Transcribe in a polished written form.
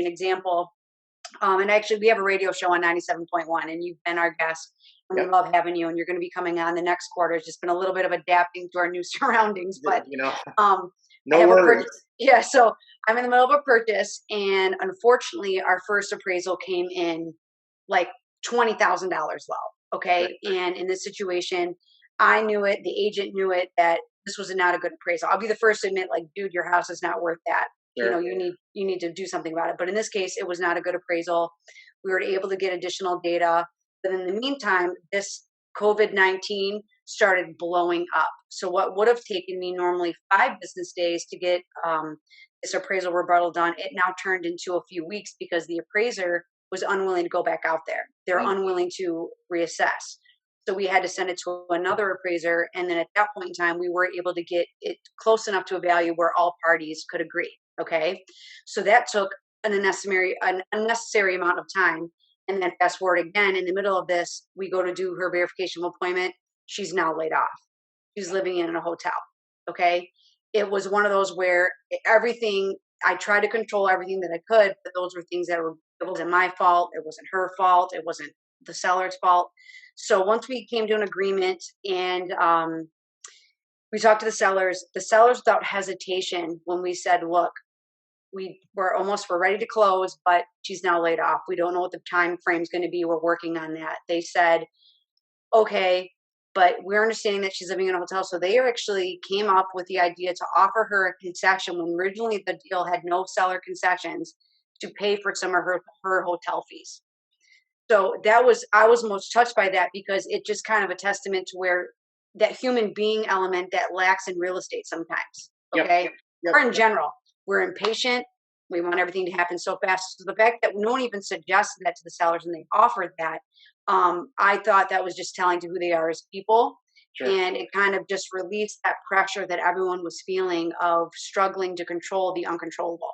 example. And actually, we have a radio show on 97.1, and you've been our guest, and we Yep. love having you. And you're going to be coming on the next quarter. It's just been a little bit of adapting to our new surroundings, but You know, um, I no have a worries. purchase. Yeah, so I'm in the middle of a purchase, and unfortunately, our first appraisal came in like $20,000 low. Right. Okay, and in this situation, I knew it. The agent knew it that this was not a good appraisal. I'll be the first to admit, like, dude, your house is not worth that. Sure. You need to do something about it. But in this case, it was not a good appraisal. We were able to get additional data, but in the meantime, this COVID-19 started blowing up. So what would have taken me normally 5 business days to get this appraisal rebuttal done, it now turned into a few weeks because the appraiser was unwilling to go back out there. They're Mm. unwilling to reassess. So we had to send it to another appraiser. And then at that point in time, we were able to get it close enough to a value where all parties could agree. Okay. So that took an unnecessary amount of time. And then fast forward again, in the middle of this, we go to do her verification of appointment. She's now laid off. She's living in a hotel. Okay. It was one of those where everything, I tried to control everything that I could, but those were things that were, it wasn't my fault. It wasn't her fault. It wasn't the seller's fault. So once we came to an agreement and we talked to the sellers without hesitation, when we said, look, we're ready to close, but she's now laid off. We don't know what the time frame is going to be. We're working on that. They said, okay, but we're understanding that she's living in a hotel. So they actually came up with the idea to offer her a concession when originally the deal had no seller concessions to pay for some of her hotel fees. So I was most touched by that because it just kind of a testament to where that human being element that lacks in real estate sometimes. Yep. Okay. Yep. Or in general, we're impatient. We want everything to happen so fast. So the fact that no one even suggested that to the sellers and they offered that, I thought that was just telling to who they are as people. Sure. And it kind of just released that pressure that everyone was feeling of struggling to control the uncontrollable.